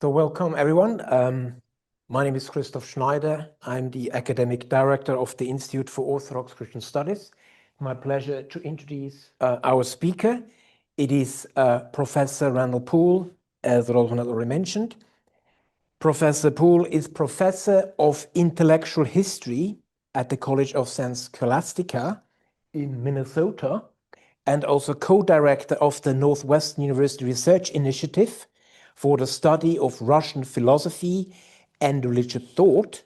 So welcome everyone. My name is Christoph Schneider. I'm the academic director of the Institute for Orthodox Christian Studies. My pleasure to introduce our speaker. It is Professor Randall Poole, as Rosman already mentioned. Professor Poole is Professor of Intellectual History at the College of St. Scholastica in Minnesota, and also co-director of the Northwestern University Research Initiative for the study of Russian philosophy and religious thought.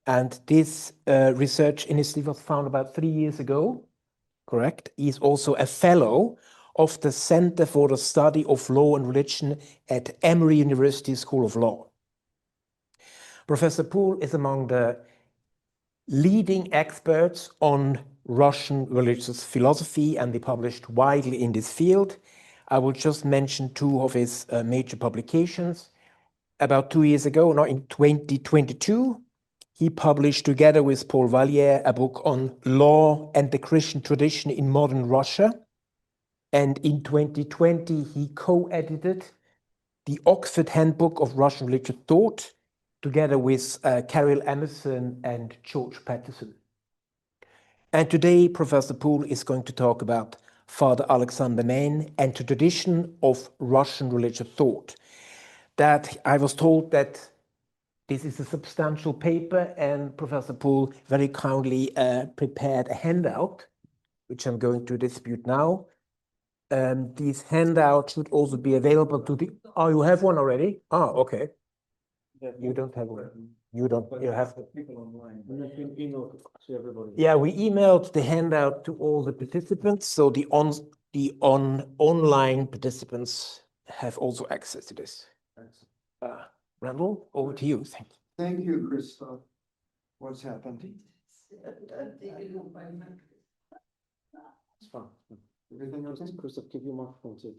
And this research initiative was founded about 3 years ago, correct? He's also a fellow of the Center for the Study of Law and Religion at Emory University School of Law. Professor Poole is among the leading experts on Russian religious philosophy, and he published widely in this field. I will just mention two of his major publications. About 2 years ago, now in 2022, he published together with Paul Valliere a book on law and the Christian tradition in modern Russia. And in 2020, he co-edited the Oxford Handbook of Russian Religious Thought together with Carol Emerson and George Patterson. And today, Professor Poole is going to talk about Father Aleksandr Mein and the tradition of Russian religious thought. That I was told that this is a substantial paper, and Professor Poole very kindly prepared a handout, which I'm going to distribute now. These handouts should also be available to the... Oh, you have one already? Oh, okay. You don't have one. You have people online. Email to everybody. Yeah, we emailed the handout to all the participants, so the online participants have also access to this. Randall, over to you. Thank you. Thank you, Christoph. What's happened? It's fine. Everything okay? Christoph, give your microphone too.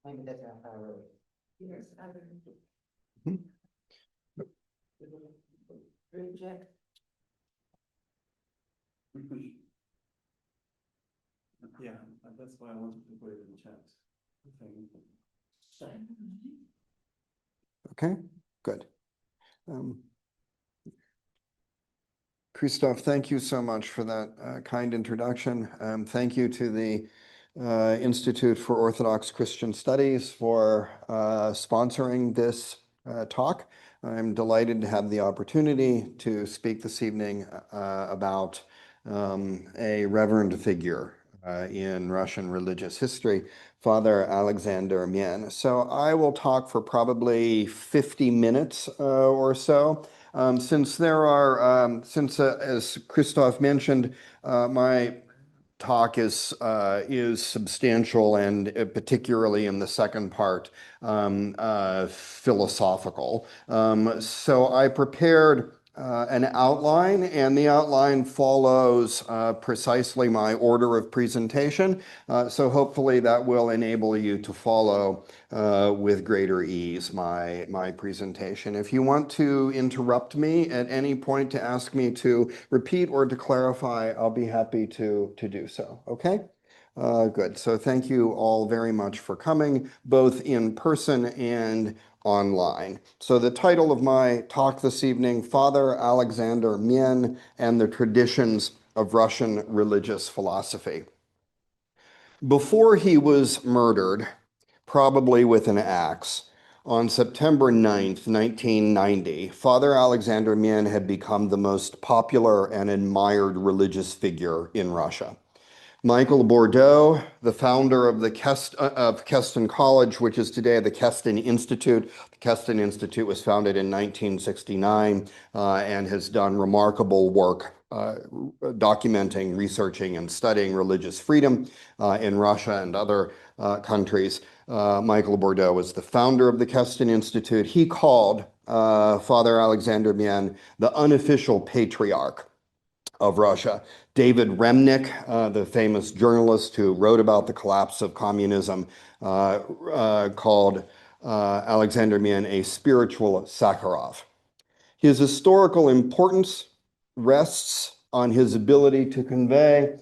Maybe that's how far away. Yes, I reject. Yeah, that's why I wanted to put it in chat. Okay, good. Christoph, thank you so much for that kind introduction. Thank you to the Institute for Orthodox Christian Studies for sponsoring this talk. I'm delighted to have the opportunity to speak this evening about a reverend figure in Russian religious history, Father Aleksandr Mein. So I will talk for probably 50 minutes or so. Since as Christoph mentioned, my talk is substantial and particularly in the second part, philosophical. So I prepared an outline, and the outline follows precisely my order of presentation. So hopefully that will enable you to follow with greater ease my presentation. If you want to interrupt me at any point to ask me to repeat or to clarify, I'll be happy to do so. Okay? Good. So thank you all very much for coming, both in person and online. So the title of my talk this evening, Father Aleksandr Mein and the Traditions of Russian Religious Philosophy. Before he was murdered, probably with an axe, on September 9th, 1990, Father Aleksandr Mein had become the most popular and admired religious figure in Russia. Michael Bordeaux, the founder of Keston College, which is today the Keston Institute. The Keston Institute was founded in 1969 and has done remarkable work documenting, researching, and studying religious freedom in Russia and other countries. Michael Bordeaux was the founder of the Keston Institute. He called Father Aleksandr Mein the unofficial patriarch of Russia. David Remnick, the famous journalist who wrote about the collapse of communism, called Aleksandr Mein a spiritual Sakharov. His historical importance rests on his ability to convey,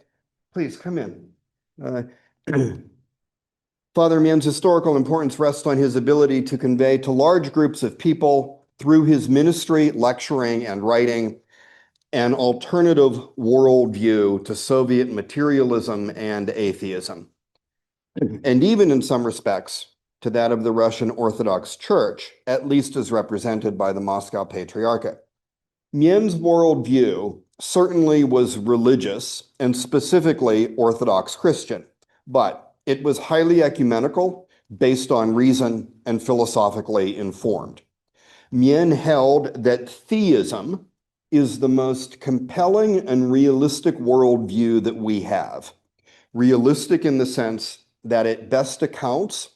please come in, Father Mien's historical importance rests on his ability to convey to large groups of people through his ministry, lecturing, and writing an alternative worldview to Soviet materialism and atheism, and even in some respects to that of the Russian Orthodox Church, at least as represented by the Moscow Patriarchate. Mien's worldview certainly was religious and specifically Orthodox Christian, but it was highly ecumenical, based on reason, and philosophically informed. Mien held that theism is the most compelling and realistic worldview that we have. Realistic in the sense that it best accounts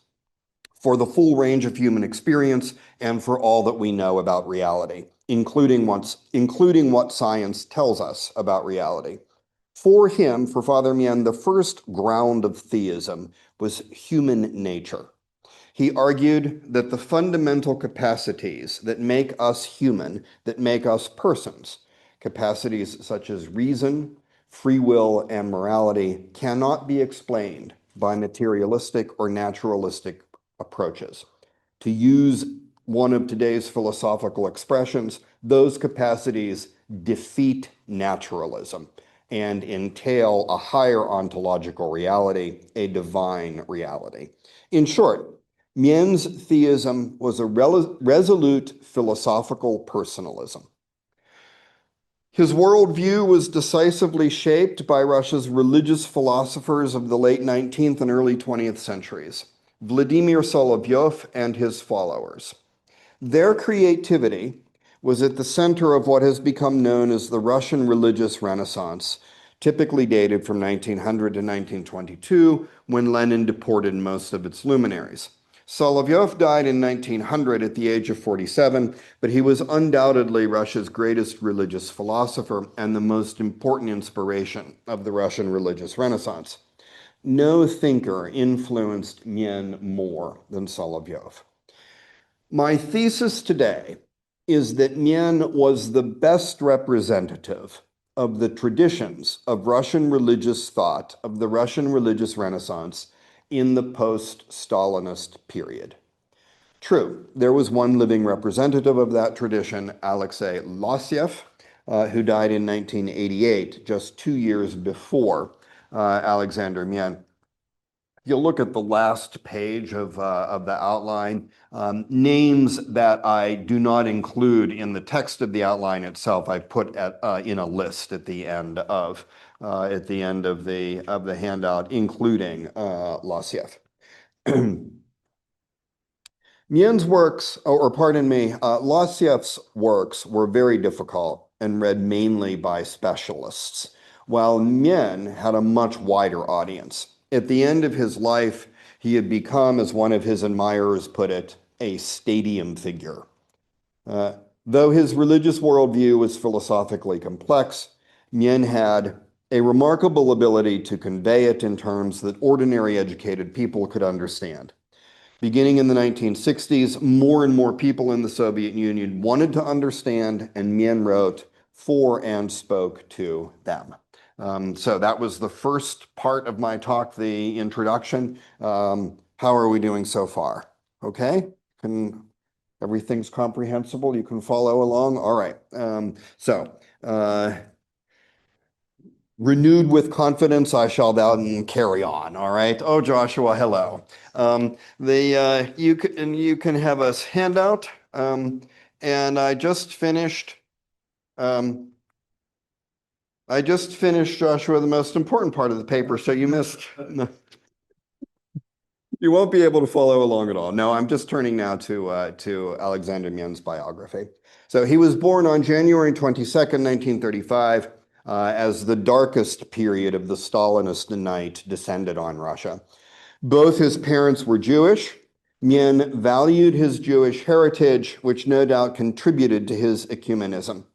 for the full range of human experience and for all that we know about reality, including what science tells us about reality. For him, for Father Mien, the first ground of theism was human nature. He argued that the fundamental capacities that make us human, that make us persons, capacities such as reason, free will, and morality, cannot be explained by materialistic or naturalistic approaches. To use one of today's philosophical expressions, those capacities defeat naturalism and entail a higher ontological reality, a divine reality. In short, Mien's theism was a resolute philosophical personalism. His worldview was decisively shaped by Russia's religious philosophers of the late 19th and early 20th centuries, Vladimir Solovyov and his followers. Their creativity was at the center of what has become known as the Russian religious Renaissance, typically dated from 1900 to 1922, when Lenin deported most of its luminaries. Solovyov died in 1900 at the age of 47, but he was undoubtedly Russia's greatest religious philosopher and the most important inspiration of the Russian religious Renaissance. No thinker influenced Mien more than Solovyov. My thesis today is that Mien was the best representative of the traditions of Russian religious thought, of the Russian religious Renaissance, in the post-Stalinist period. True, there was one living representative of that tradition, Alexei Losiev, who died in 1988, just 2 years before Aleksandr Mien. If you look at the last page of the outline, names that I do not include in the text of the outline itself, I put in a list at the end of the handout, including Losiev. Mien's works, Losiev's works were very difficult and read mainly by specialists, while Mien had a much wider audience. At the end of his life, he had become, as one of his admirers put it, a stadium figure. Though his religious worldview was philosophically complex, Mien had a remarkable ability to convey it in terms that ordinary educated people could understand. Beginning in the 1960s, more and more people in the Soviet Union wanted to understand, and Mien wrote for and spoke to them. So that was the first part of my talk, the introduction. How are we doing so far? Okay? Everything's comprehensible? You can follow along? All right. Renewed with confidence, I shall then carry on. All right. Oh, Joshua, hello. You can have a handout. And I just finished. Joshua, the most important part of the paper, so you missed. You won't be able to follow along at all. No, I'm just turning now to Aleksandr Mien's biography. So he was born on January 22nd, 1935, as the darkest period of the Stalinist night descended on Russia. Both his parents were Jewish. Mien valued his Jewish heritage, which no doubt contributed to his ecumenism.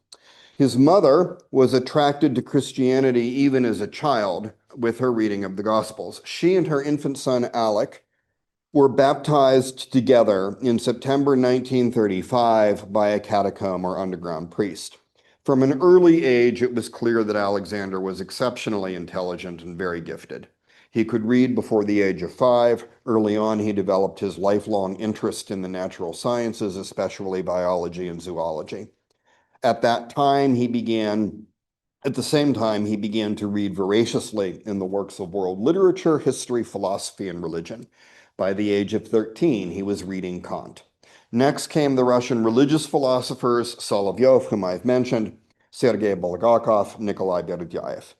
His mother was attracted to Christianity even as a child with her reading of the Gospels. She and her infant son, Alec, were baptized together in September 1935 by a catacomb or underground priest. From an early age, it was clear that Aleksandr was exceptionally intelligent and very gifted. He could read before the age of 5. Early on, he developed his lifelong interest in the natural sciences, especially biology and zoology. At the same time, he began to read voraciously in the works of world literature, history, philosophy, and religion. By the age of 13, he was reading Kant. Next came the Russian religious philosophers, Solovyov, whom I've mentioned, Sergei Bulgakov, Nikolai Berdyaev.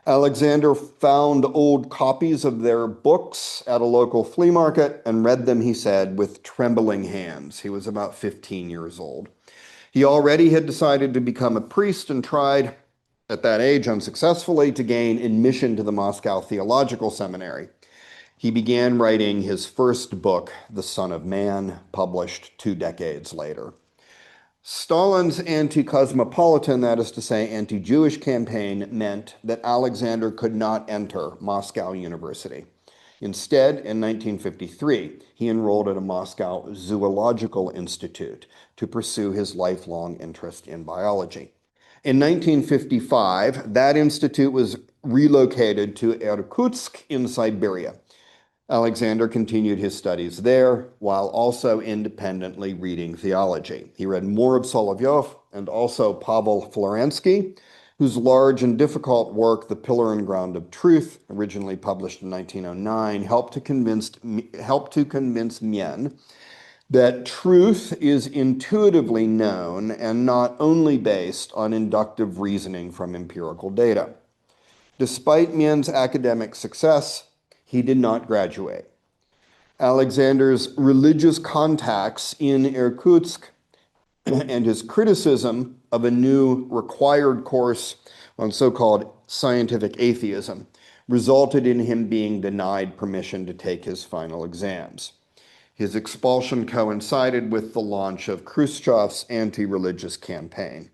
Aleksandr found old copies of their books at a local flea market and read them, he said, with trembling hands. He was about 15 years old. He already had decided to become a priest and tried, at that age unsuccessfully, to gain admission to the Moscow Theological Seminary. He began writing his first book, The Son of Man, published 2 decades later. Stalin's anti-cosmopolitan, that is to say, anti-Jewish campaign meant that Aleksandr could not enter Moscow University. Instead, in 1953, he enrolled at a Moscow Zoological Institute to pursue his lifelong interest in biology. In 1955, that institute was relocated to Irkutsk in Siberia. Aleksandr continued his studies there while also independently reading theology. He read more of Solovyov and also Pavel Florensky, whose large and difficult work, The Pillar and Ground of Truth, originally published in 1909, helped to convince men that truth is intuitively known and not only based on inductive reasoning from empirical data. Despite Mien's academic success, he did not graduate. Aleksandr's religious contacts in Irkutsk and his criticism of a new required course on so-called scientific atheism resulted in him being denied permission to take his final exams. His expulsion coincided with the launch of Khrushchev's anti-religious campaign.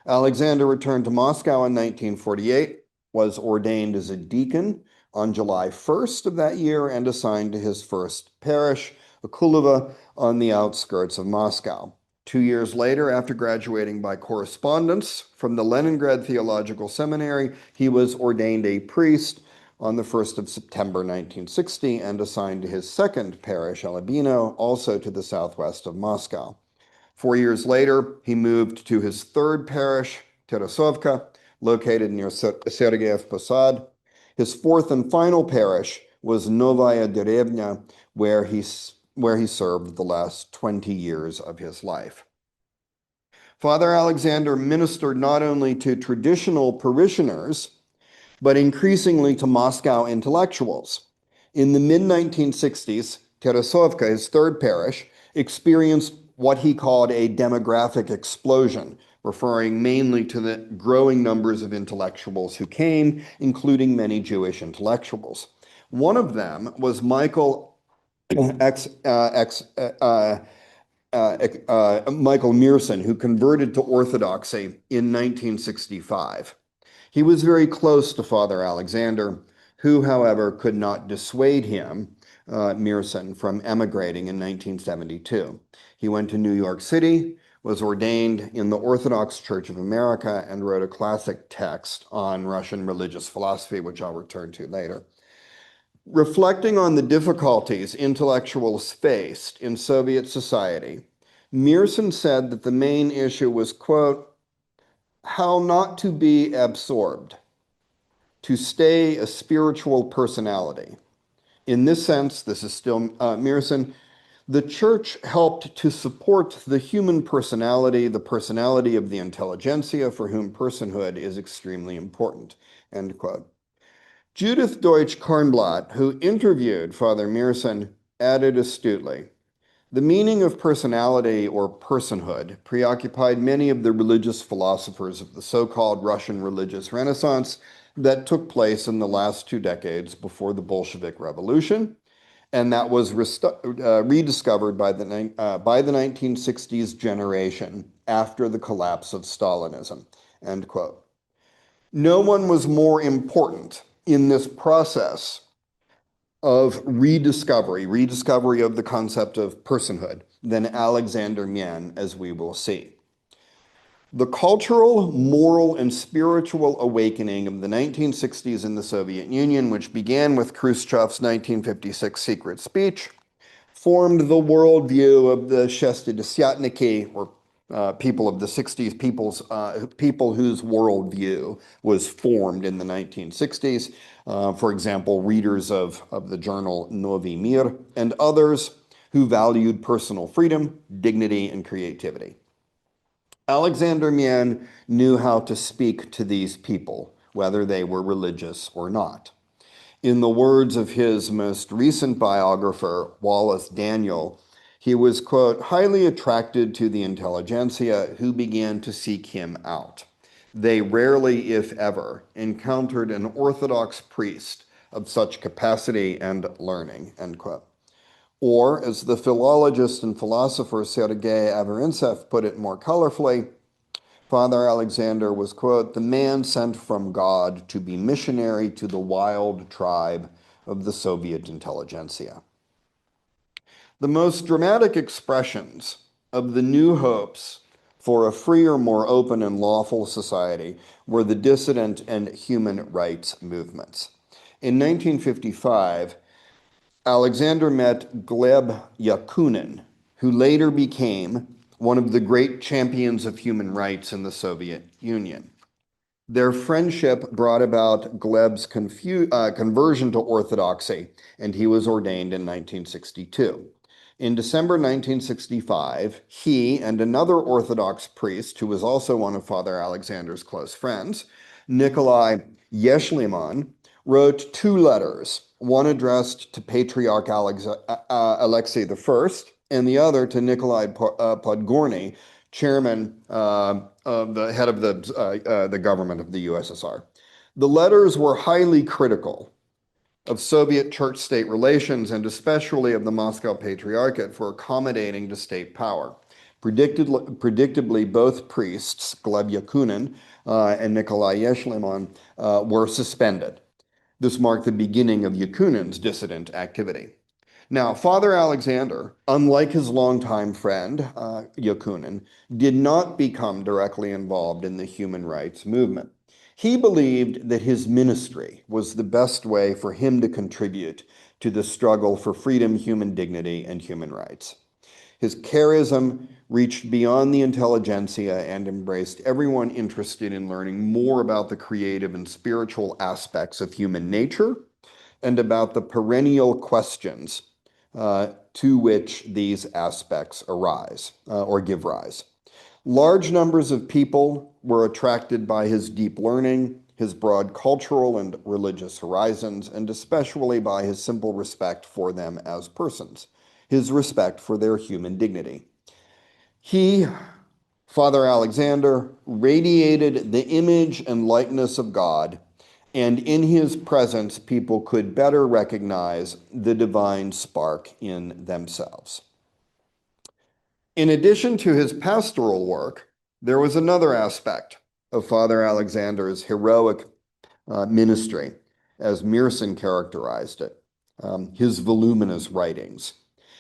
Aleksandr returned to Moscow in 1948, was ordained as a deacon on July 1st of that year, and assigned to his first parish, Akulova, on the outskirts of Moscow. 2 years later, after graduating by correspondence from the Leningrad Theological Seminary, he was ordained a priest on the 1st of September 1960 and assigned to his second parish, Alabino, also to the southwest of Moscow. 4 years later, he moved to his third parish, Terasovka, located near Sergeyev Posad. His fourth and final parish was Novaya Derevnya, where he served the last 20 years of his life. Father Aleksandr ministered not only to traditional parishioners, but increasingly to Moscow intellectuals. In the mid-1960s, Terasovka, his third parish, experienced what he called a demographic explosion, referring mainly to the growing numbers of intellectuals who came, including many Jewish intellectuals. One of them was Michael Mearson, who converted to Orthodoxy in 1965. He was very close to Father Aleksandr, who, however, could not dissuade him, Mearson, from emigrating in 1972. He went to New York City, was ordained in the Orthodox Church of America, and wrote a classic text on Russian religious philosophy, which I'll return to later. Reflecting on the difficulties intellectuals faced in Soviet society, Mearson said that the main issue was, quote, how not to be absorbed, to stay a spiritual personality. In this sense, this is still Mearson, the church helped to support the human personality, the personality of the intelligentsia, for whom personhood is extremely important, end quote. Judith Deutsch-Kornblatt, who interviewed Father Mearson, added astutely, the meaning of personality or personhood preoccupied many of the religious philosophers of the so-called Russian religious Renaissance that took place in the last 2 decades before the Bolshevik Revolution, and that was rediscovered by the 1960s generation after the collapse of Stalinism, end quote. No one was more important in this process of rediscovery of the concept of personhood than Aleksandr Mien, as we will see. The cultural, moral, and spiritual awakening of the 1960s in the Soviet Union, which began with Khrushchev's 1956 secret speech, formed the worldview of the Shestidesiatniki, or people of the 60s, people whose worldview was formed in the 1960s. For example, readers of the journal Novi Mir and others who valued personal freedom, dignity, and creativity. Aleksandr Mien knew how to speak to these people, whether they were religious or not. In the words of his most recent biographer, Wallace Daniel, he was, quote, highly attracted to the intelligentsia who began to seek him out. They rarely, if ever, encountered an Orthodox priest of such capacity and learning, end quote. Or, as the philologist and philosopher Sergei Averintsev put it more colorfully, Father Aleksandr was, quote, the man sent from God to be missionary to the wild tribe of the Soviet intelligentsia. The most dramatic expressions of the new hopes for a freer, more open, and lawful society were the dissident and human rights movements. In 1955, Aleksandr met Gleb Yakunin, who later became one of the great champions of human rights in the Soviet Union. Their friendship brought about Gleb's conversion to Orthodoxy, and he was ordained in 1962. In December 1965, he and another Orthodox priest, who was also one of Father Aleksandr's close friends, Nikolai Yeshliman, wrote 2 letters, one addressed to Patriarch Alexei I, and the other to Nikolai Podgorny, chairman of the head of the government of the USSR. The letters were highly critical of Soviet church-state relations, and especially of the Moscow Patriarchate, for accommodating to state power. Predictably, both priests, Gleb Yakunin and Nikolai Yeshliman, were suspended. This marked the beginning of Yakunin's dissident activity. Now, Father Aleksandr, unlike his longtime friend, Yakunin, did not become directly involved in the human rights movement. He believed that his ministry was the best way for him to contribute to the struggle for freedom, human dignity, and human rights. His charism reached beyond the intelligentsia and embraced everyone interested in learning more about the creative and spiritual aspects of human nature and about the perennial questions to which these aspects arise or give rise. Large numbers of people were attracted by his deep learning, his broad cultural and religious horizons, and especially by his simple respect for them as persons, his respect for their human dignity. He, Father Aleksandr, radiated the image and likeness of God, and in his presence, people could better recognize the divine spark in themselves. In addition to his pastoral work, there was another aspect of Father Aleksandr's heroic ministry, as Mearson characterized it, his voluminous writings.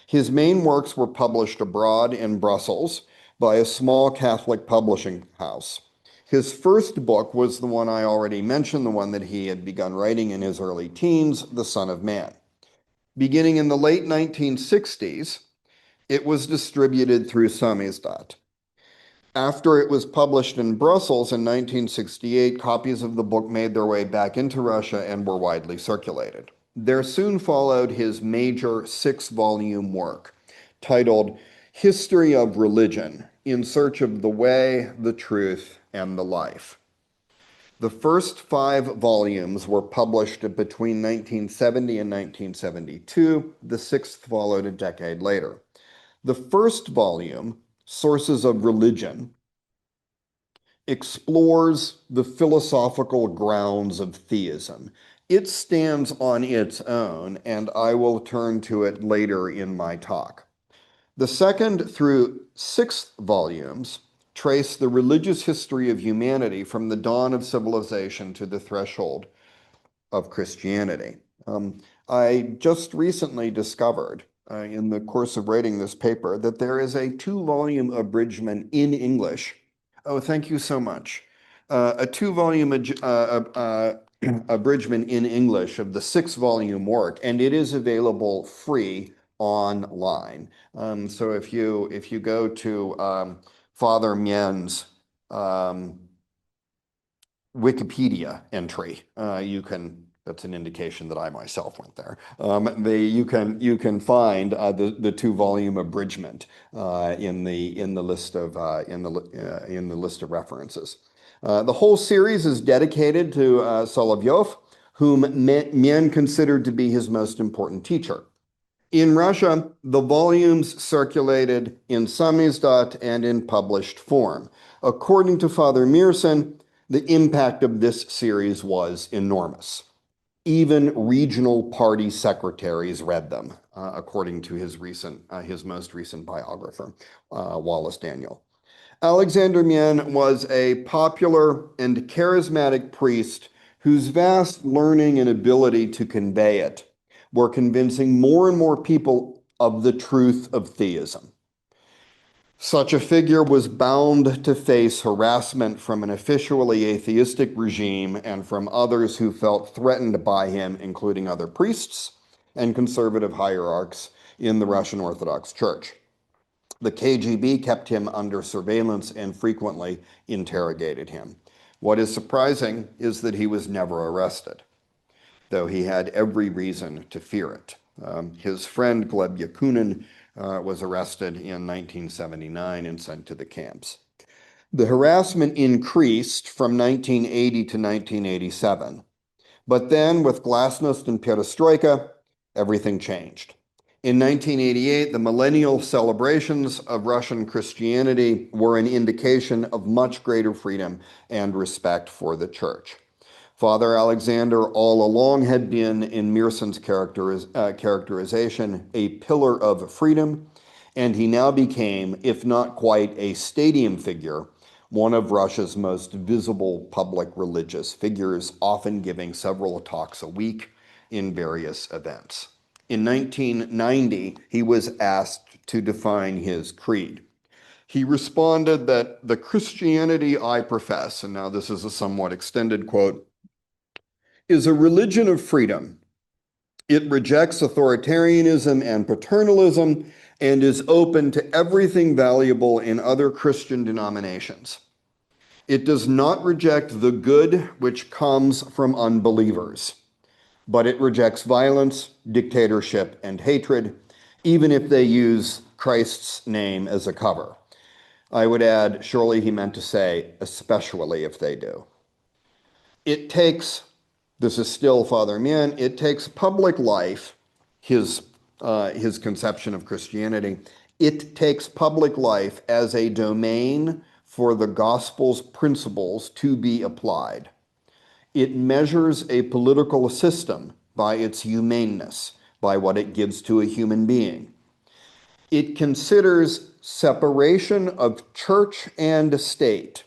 His main works were published abroad in Brussels by a small Catholic publishing house. His first book was the one I already mentioned, the one that he had begun writing in his early teens, The Son of Man. Beginning in the late 1960s, it was distributed through Samizdat. After it was published in Brussels in 1968, copies of the book made their way back into Russia and were widely circulated. There soon followed his major 6-volume work titled History of Religion, in Search of the Way, the Truth, and the Life. The first 5 volumes were published between 1970 and 1972. The 6th followed a decade later. The first volume, Sources of Religion, explores the philosophical grounds of theism. It stands on its own, and I will turn to it later in my talk. The 2nd through 6th volumes trace the religious history of humanity from the dawn of civilization to the threshold of Christianity. I just recently discovered in the course of writing this paper that there is a 2-volume abridgment in English Oh, thank you so much. A two-volume abridgment in English of the six-volume work, and it is available free online. So if you go to Father Mien's Wikipedia entry, that's an indication that I myself went there. You can find the two-volume abridgment in the list of references. The whole series is dedicated to Solovyov, whom Mien considered to be his most important teacher. In Russia, the volumes circulated in samizdat and in published form. According to Father Meerson, the impact of this series was enormous. Even regional party secretaries read them, according to his most recent biographer, Wallace Daniel. Aleksandr Mien was a popular and charismatic priest whose vast learning and ability to convey it were convincing more and more people of the truth of theism. Such a figure was bound to face harassment from an officially atheistic regime and from others who felt threatened by him, including other priests and conservative hierarchs in the Russian Orthodox Church. The KGB kept him under surveillance and frequently interrogated him. What is surprising is that he was never arrested, though he had every reason to fear it. His friend Gleb Yakunin was arrested in 1979 and sent to the camps. The harassment increased from 1980 to 1987. But then, with glasnost and perestroika, everything changed. In 1988, the millennial celebrations of Russian Christianity were an indication of much greater freedom and respect for the church. Father Aleksandr all along had been, in Meerson's characterization, a pillar of freedom, and he now became, if not quite a stadium figure, one of Russia's most visible public religious figures, often giving several talks a week in various events. In 1990, he was asked to define his creed. He responded that the Christianity I profess, and now this is a somewhat extended quote, is a religion of freedom. It rejects authoritarianism and paternalism and is open to everything valuable in other Christian denominations. It does not reject the good which comes from unbelievers, but it rejects violence, dictatorship, and hatred, even if they use Christ's name as a cover. I would add, surely he meant to say, especially if they do. It takes, this is still Father Mien, it takes public life, his conception of Christianity, it takes public life as a domain for the gospel's principles to be applied. It measures a political system by its humaneness, by what it gives to a human being. It considers separation of church and state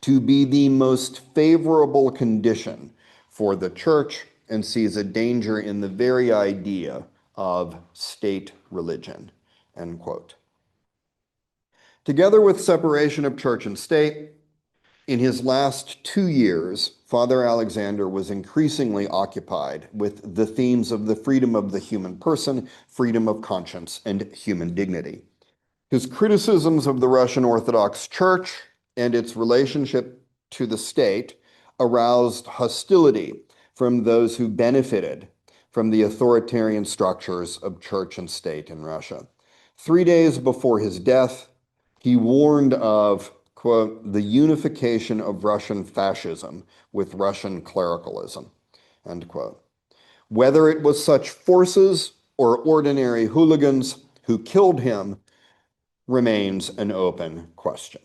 to be the most favorable condition for the church and sees a danger in the very idea of state religion, end quote. Together with separation of church and state, in his last 2 years, Father Aleksandr was increasingly occupied with the themes of the freedom of the human person, freedom of conscience, and human dignity. His criticisms of the Russian Orthodox Church and its relationship to the state aroused hostility from those who benefited from the authoritarian structures of church and state in Russia. 3 days before his death, he warned of, quote, the unification of Russian fascism with Russian clericalism, end quote. Whether it was such forces or ordinary hooligans who killed him remains an open question.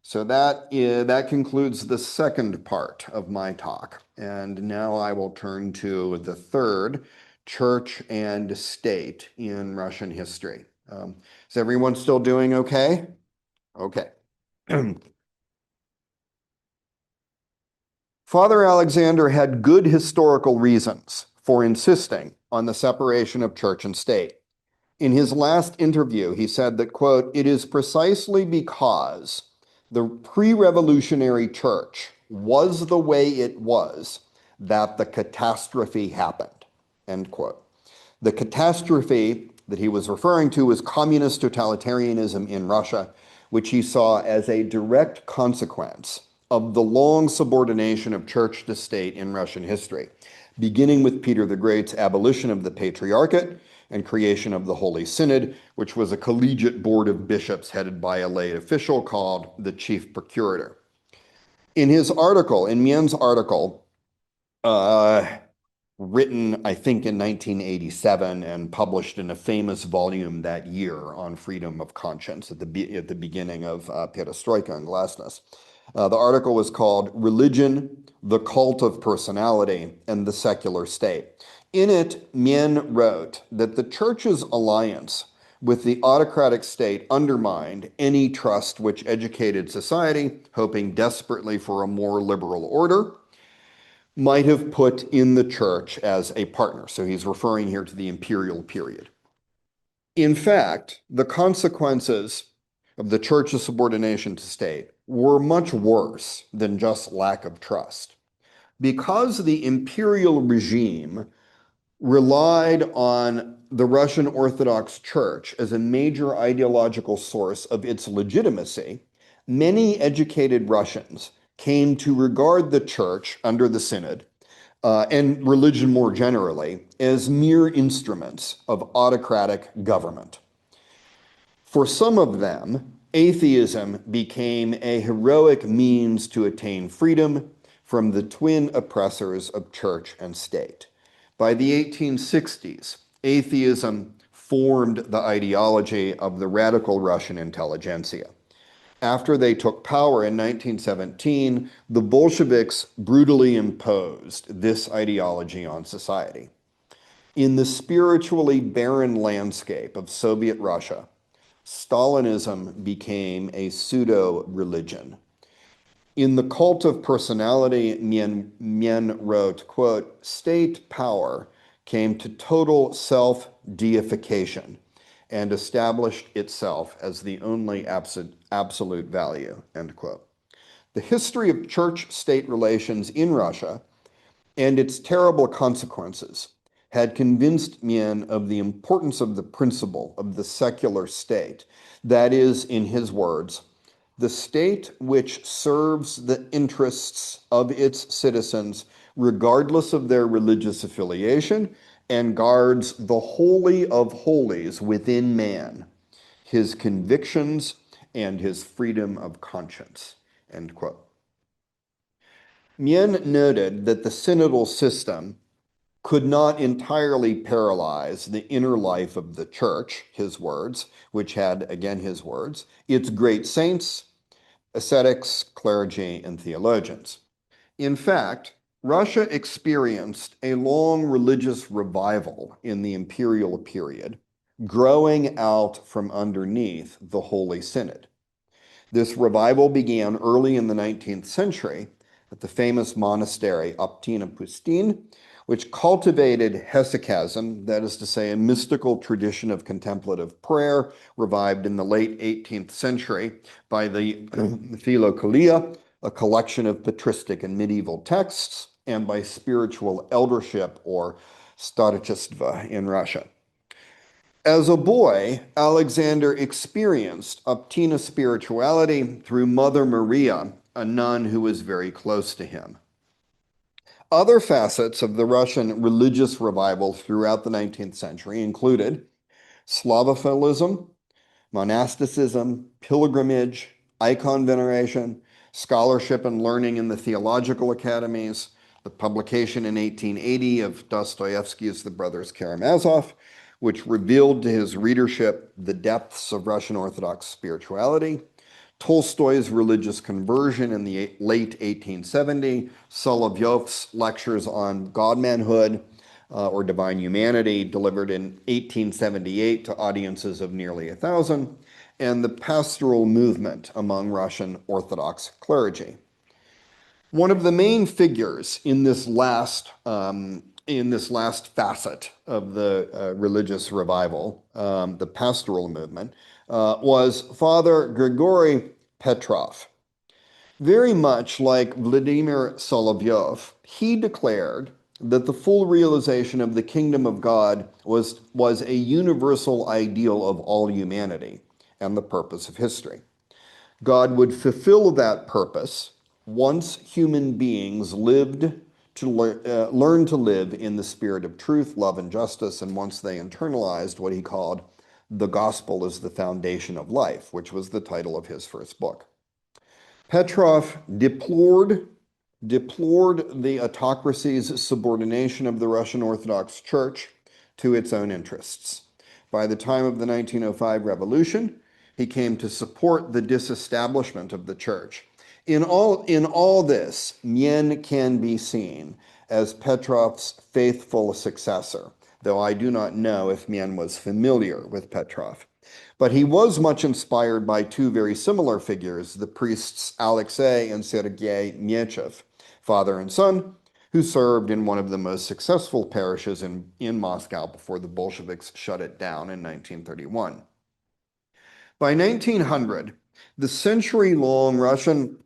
So that concludes the second part of my talk. And now I will turn to the third, church and state in Russian history. Is everyone still doing okay? Okay. Father Aleksandr had good historical reasons for insisting on the separation of church and state. In his last interview, he said that, quote, it is precisely because the pre-revolutionary church was the way it was that the catastrophe happened, end quote. The catastrophe that he was referring to was communist totalitarianism in Russia, which he saw as a direct consequence of the long subordination of church to state in Russian history, beginning with Peter the Great's abolition of the Patriarchate and creation of the Holy Synod, which was a collegiate board of bishops headed by a lay official called the chief procurator. In his article, in Mien's article, written, I think, in 1987 and published in a famous volume that year on freedom of conscience at the beginning of Perestroika and Glasnost. The article was called Religion, the Cult of Personality, and the Secular State. In it, Mien wrote that the church's alliance with the autocratic state undermined any trust which educated society, hoping desperately for a more liberal order, might have put in the church as a partner. So he's referring here to the imperial period. In fact, the consequences of the church's subordination to state were much worse than just lack of trust. Because the imperial regime relied on the Russian Orthodox Church as a major ideological source of its legitimacy, many educated Russians came to regard the church under the Synod and religion more generally as mere instruments of autocratic government. For some of them, atheism became a heroic means to attain freedom from the twin oppressors of church and state. By the 1860s, atheism formed the ideology of the radical Russian intelligentsia. After they took power in 1917, the Bolsheviks brutally imposed this ideology on society. In the spiritually barren landscape of Soviet Russia, Stalinism became a pseudo-religion. In The Cult of Personality, Mien wrote, quote, "State power came to total self-deification and established itself as the only absolute value," end quote. The history of church-state relations in Russia and its terrible consequences had convinced Mien of the importance of the principle of the secular state. That is, in his words, the state which serves the interests of its citizens regardless of their religious affiliation and guards the holy of holies within man, his convictions and his freedom of conscience, end quote. Mien noted that the synodal system could not entirely paralyze the inner life of the church, his words, which had, again his words, its great saints, ascetics, clergy, and theologians. In fact, Russia experienced a long religious revival in the imperial period, growing out from underneath the Holy Synod. This revival began early in the 19th century at the famous monastery Optina Pustin, which cultivated hesychasm, that is to say, a mystical tradition of contemplative prayer revived in the late 18th century by the Philokalia, a collection of patristic and medieval texts, and by spiritual eldership, or starchestva in Russia. As a boy, Aleksandr experienced Optina spirituality through Mother Maria, a nun who was very close to him. Other facets of the Russian religious revival throughout the 19th century included Slavophilism, monasticism, pilgrimage, icon veneration, scholarship and learning in the theological academies, the publication in 1880 of Dostoevsky's The Brothers Karamazov, which revealed to his readership the depths of Russian Orthodox spirituality, Tolstoy's religious conversion in the late 1870s, Solovyov's lectures on godmanhood or divine humanity delivered in 1878 to audiences of nearly 1,000, and the pastoral movement among Russian Orthodox clergy. One of the main figures in this last facet of the religious revival, the pastoral movement, was Father Grigory Petrov, Very much like Vladimir Solovyov, he declared that the full realization of the kingdom of God was a universal ideal of all humanity and the purpose of history. God would fulfill that purpose once human beings learn to live in the spirit of truth, love, and justice, and once they internalized what he called the gospel as the foundation of life, which was the title of his first book. Petrov deplored the autocracy's subordination of the Russian Orthodox Church to its own interests. By the time of the 1905 revolution, he came to support the disestablishment of the church. In all this, Mien can be seen as Petrov's faithful successor, though I do not know if Mien was familiar with Petrov. But he was much inspired by two very similar figures, the priests Alexei and Sergei Miechev, father and son, who served in one of the most successful parishes in Moscow before the Bolsheviks shut it down in 1931. By 1900, the century-long Russian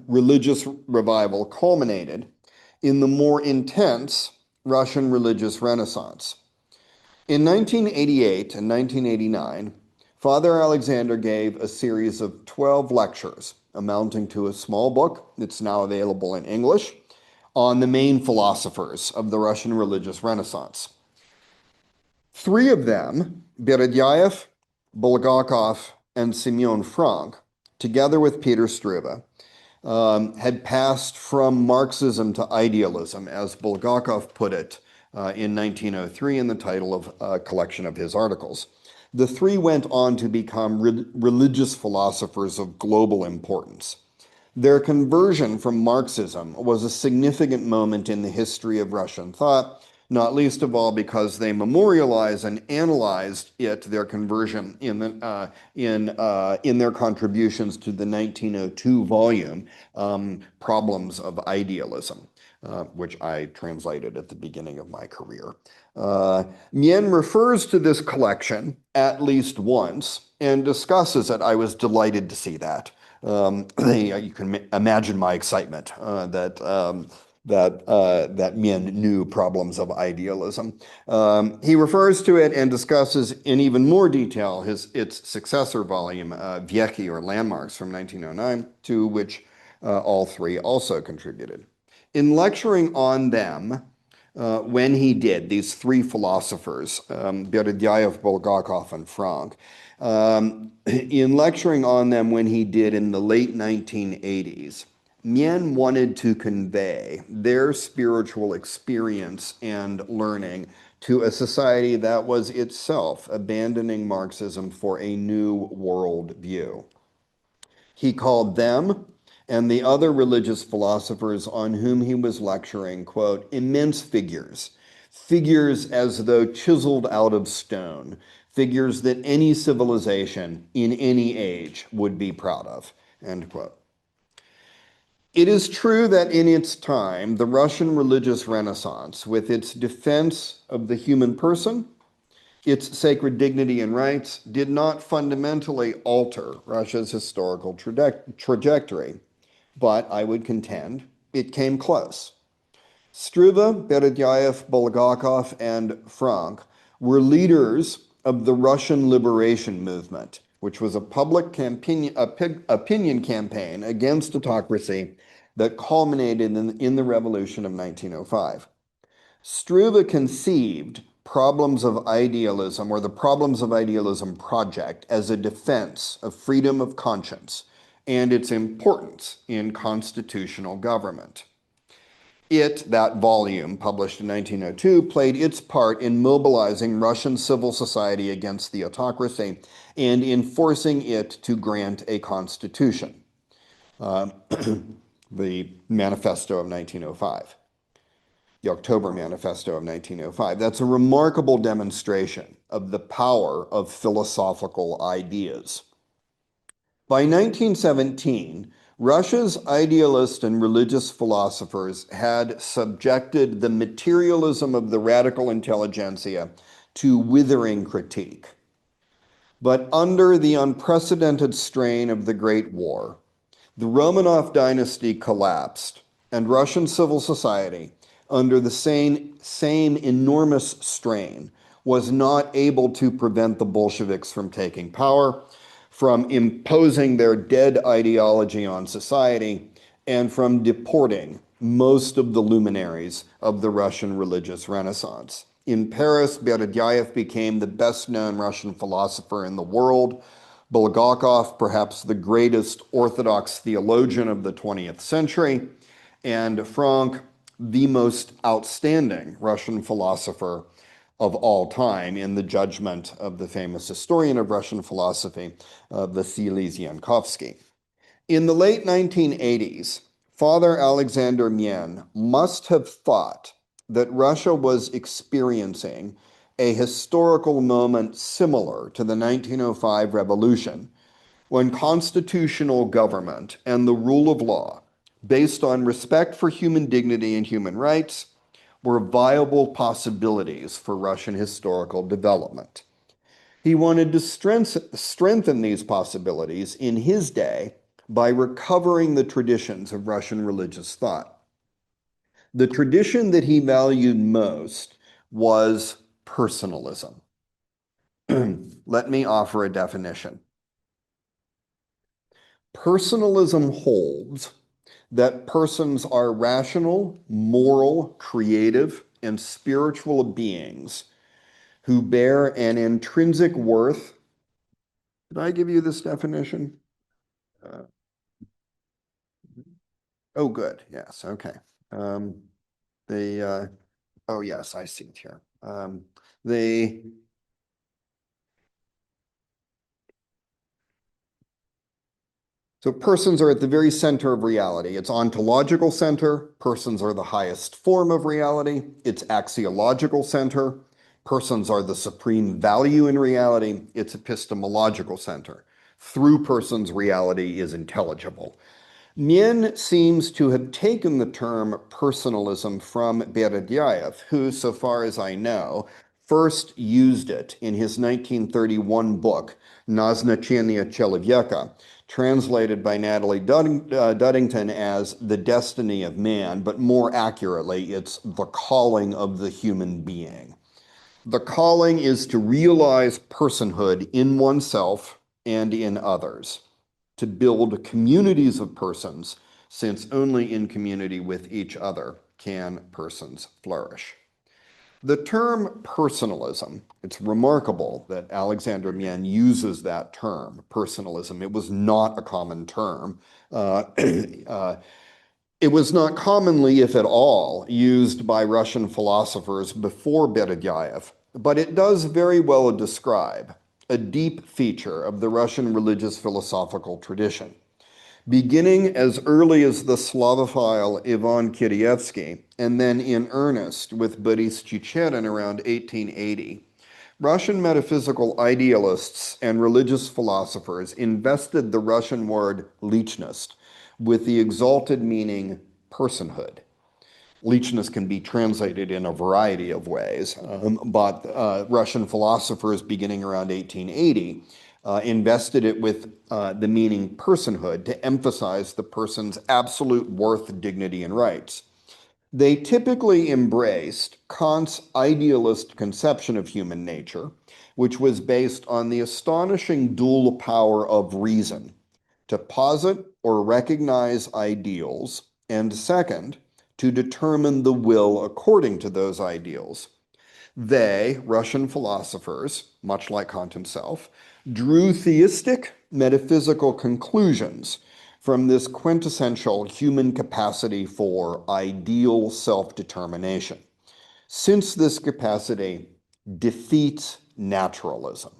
religious revival culminated in the more intense Russian religious renaissance. In 1988 and 1989, Father Aleksandr gave a series of 12 lectures amounting to a small book that's now available in English on the main philosophers of the Russian religious renaissance. Three of them, Berezovsky, Bulgakov, and Semyon Frank, together with Peter Struve, had passed from Marxism to idealism, as Bulgakov put it in 1903 in the title of a collection of his articles. The three went on to become religious philosophers of global importance. Their conversion from Marxism was a significant moment in the history of Russian thought, not least of all because they memorialized and analyzed their conversion in their contributions to the 1902 volume, Problems of Idealism, which I translated at the beginning of my career. Mien refers to this collection at least once and discusses it. I was delighted to see that. You can imagine my excitement that Mien knew Problems of Idealism. He refers to it and discusses in even more detail its successor volume, Viechi, or Landmarks, from 1909, to which all three also contributed. In lecturing on them, when he did, these three philosophers, Berezovsky, Bulgakov, and Frank, in lecturing on them when he did in the late 1980s, Mien wanted to convey their spiritual experience and learning to a society that was itself abandoning Marxism for a new world view. He called them and the other religious philosophers on whom he was lecturing, quote, immense figures as though chiseled out of stone, figures that any civilization in any age would be proud of, end quote. It is true that in its time, the Russian religious renaissance, with its defense of the human person, its sacred dignity and rights, did not fundamentally alter Russia's historical trajectory, but I would contend it came close. Struve, Berezovsky, Bulgakov, and Frank were leaders of the Russian liberation movement, which was a public opinion campaign against autocracy that culminated in the revolution of 1905. Struve conceived Problems of Idealism, or the Problems of Idealism project, as a defense of freedom of conscience and its importance in constitutional government. That volume, published in 1902, played its part in mobilizing Russian civil society against the autocracy and in forcing it to grant a constitution, the Manifesto of 1905, the October Manifesto of 1905. That's a remarkable demonstration of the power of philosophical ideas. By 1917, Russia's idealist and religious philosophers had subjected the materialism of the radical intelligentsia to withering critique. But under the unprecedented strain of the Great War, The Romanov dynasty collapsed, and Russian civil society, under the same enormous strain, was not able to prevent the Bolsheviks from taking power, from imposing their dead ideology on society, and from deporting most of the luminaries of the Russian religious Renaissance. In Paris, Berdiaev became the best-known Russian philosopher in the world. Bulgakov, perhaps the greatest Orthodox theologian of the 20th century, and Frank, the most outstanding Russian philosopher of all time in the judgment of the famous historian of Russian philosophy, Vasily Zienkovsky. In the late 1980s, Father Aleksandr Mien must have thought that Russia was experiencing a historical moment similar to the 1905 revolution, when constitutional government and the rule of law, based on respect for human dignity and human rights, were viable possibilities for Russian historical development. He wanted to strengthen these possibilities in his day by recovering the traditions of Russian religious thought. The tradition that he valued most was personalism. Let me offer a definition. Personalism holds that persons are rational, moral, creative, and spiritual beings who bear an intrinsic worth. Did I give you this definition? Oh, good. Yes. Okay. Oh, yes, I see it here. So persons are at the very center of reality. Its ontological center, persons are the highest form of reality. Its axiological center, persons are the supreme value in reality. Its epistemological center, through persons, reality is intelligible. Mien seems to have taken the term personalism from Berdiaev, who, so far as I know, first used it in his 1931 book, Назначение человека, translated by Natalie Duddington as The Destiny of Man, but more accurately, it's the calling of the human being. The calling is to realize personhood in oneself and in others, to build communities of persons, since only in community with each other can persons flourish. The term personalism, it's remarkable that Aleksandr Mien uses that term, personalism. It was not a common term. It was not commonly, if at all, used by Russian philosophers before Berdiaev, but it does very well describe a deep feature of the Russian religious philosophical tradition. Beginning as early as the Slavophile Ivan Kirievsky, and then in earnest with Boris Chicherin around 1880, Russian metaphysical idealists and religious philosophers invested the Russian word "lичность" with the exalted meaning personhood. Lичность can be translated in a variety of ways, but Russian philosophers beginning around 1880 invested it with the meaning personhood to emphasize the person's absolute worth, dignity, and rights. They typically embraced Kant's idealist conception of human nature, which was based on the astonishing dual power of reason to posit or recognize ideals, and second, to determine the will according to those ideals. They, Russian philosophers, much like Kant himself, drew theistic metaphysical conclusions from this quintessential human capacity for ideal self-determination, since this capacity defeats naturalism.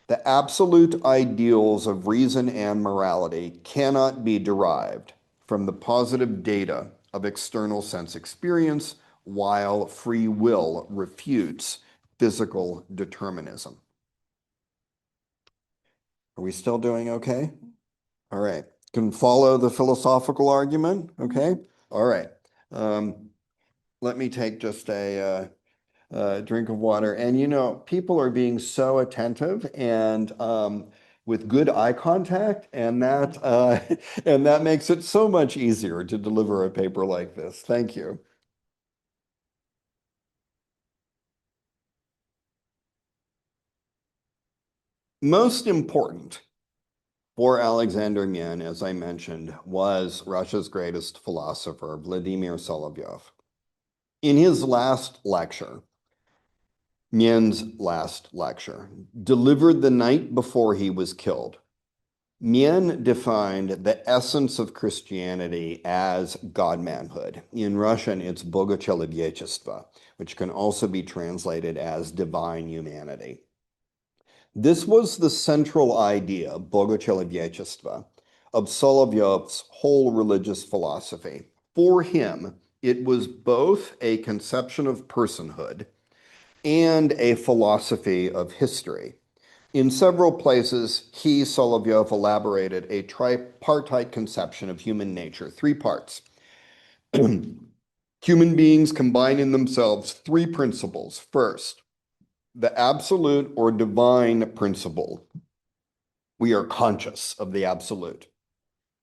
The absolute ideals of reason and morality cannot be derived from the positive data of external sense experience, while free will refutes physical determinism. Are we still doing okay? All right. Can follow the philosophical argument? Okay. All right. Let me take just a drink of water. And you know, people are being so attentive, and with good eye contact, and that makes it so much easier to deliver a paper like this. Thank you. Most important for Aleksandr Mien, as I mentioned, was Russia's greatest philosopher, Vladimir Solovyov. In his last lecture, Mien's last lecture, delivered the night before he was killed, Mien defined the essence of Christianity as God-manhood. In Russian, it's Bogochelobyechestvo, which can also be translated as divine humanity. This was the central idea, Bogochelobyechestvo, of Solovyov's whole religious philosophy. For him, it was both a conception of personhood and a philosophy of history. In several places, Solovyov, elaborated a tripartite conception of human nature, 3 parts. Human beings combine in themselves 3 principles. First, the absolute or divine principle. We are conscious of the absolute.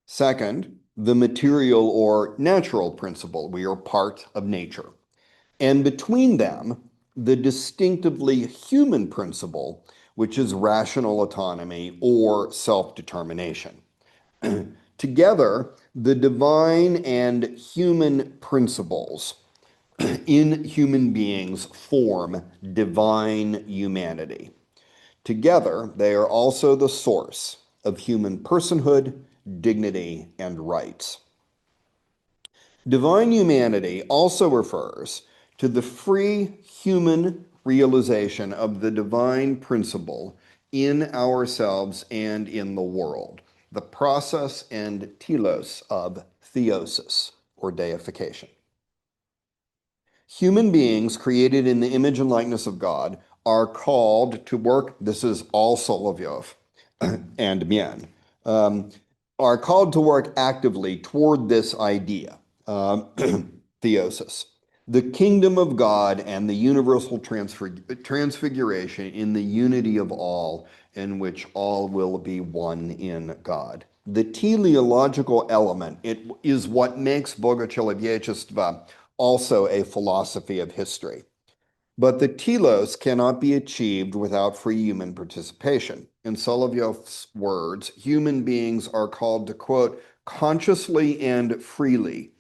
Second, the material or natural principle. We are part of nature. And between them, the distinctively human principle, which is rational autonomy or self-determination. Together, the divine and human principles in human beings form divine humanity. Together, they are also the source of human personhood, dignity, and rights. Divine humanity also refers to the free human realization of the divine principle in ourselves and in the world, the process and telos of theosis, or deification. Human beings created in the image and likeness of God are called to work, this is all Solovyov and Mien, are called to work actively toward this idea, theosis, the kingdom of God and the universal transfiguration in the unity of all, in which all will be one in God. The teleological element, it is what makes Bogochelobyechestvo also a philosophy of history. But the telos cannot be achieved without free human participation. In Solovyov's words, human beings are called to, quote, consciously and freely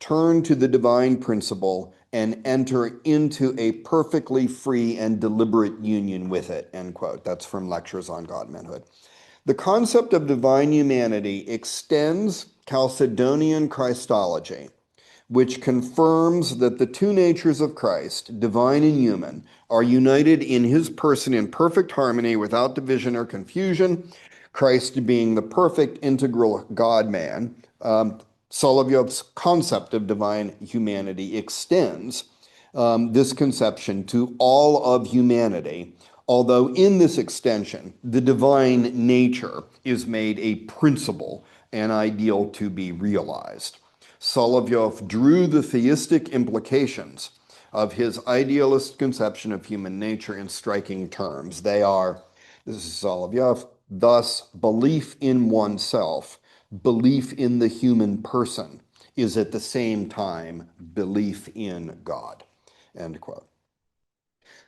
turn to the divine principle and enter into a perfectly free and deliberate union with it, end quote. That's from Lectures on God-Manhood. The concept of divine humanity extends Chalcedonian Christology, which confirms that the 2 natures of Christ, divine and human, are united in his person in perfect harmony without division or confusion, Christ being the perfect integral God-man. Solovyov's concept of divine humanity extends this conception to all of humanity, although in this extension, the divine nature is made a principle, an ideal to be realized. Solovyov drew the theistic implications of his idealist conception of human nature in striking terms. They are, this is Solovyov, thus belief in oneself, belief in the human person, is at the same time belief in God, end quote.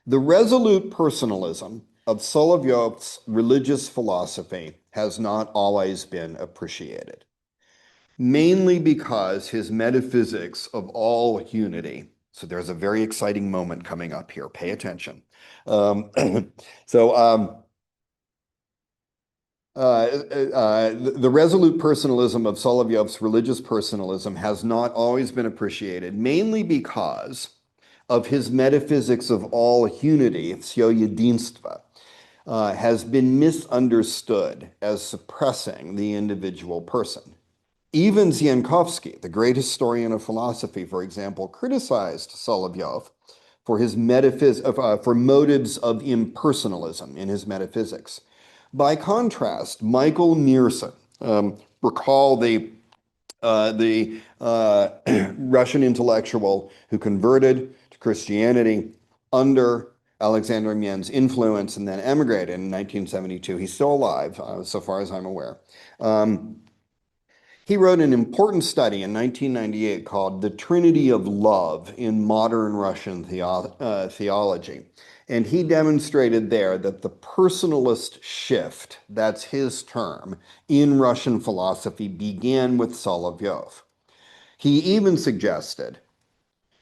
The resolute personalism of Solovyov's religious philosophy has not always been appreciated, mainly because his metaphysics of all unity. So there's a very exciting moment coming up here. Pay attention. The resolute personalism of Solovyov's religious personalism has not always been appreciated, mainly because of his metaphysics of all unity, всё единство, has been misunderstood as suppressing the individual person. Even Zienkovsky, the great historian of philosophy, for example, criticized Solovyov for his for motives of impersonalism in his metaphysics. By contrast, Michael Mearson, recall the Russian intellectual who converted to Christianity under Aleksandr Mien's influence and then emigrated in 1972. He's still alive, so far as I'm aware. He wrote an important study in 1998 called The Trinity of Love in Modern Russian Theology. And he demonstrated there that the personalist shift, that's his term, in Russian philosophy began with Solovyov. He even suggested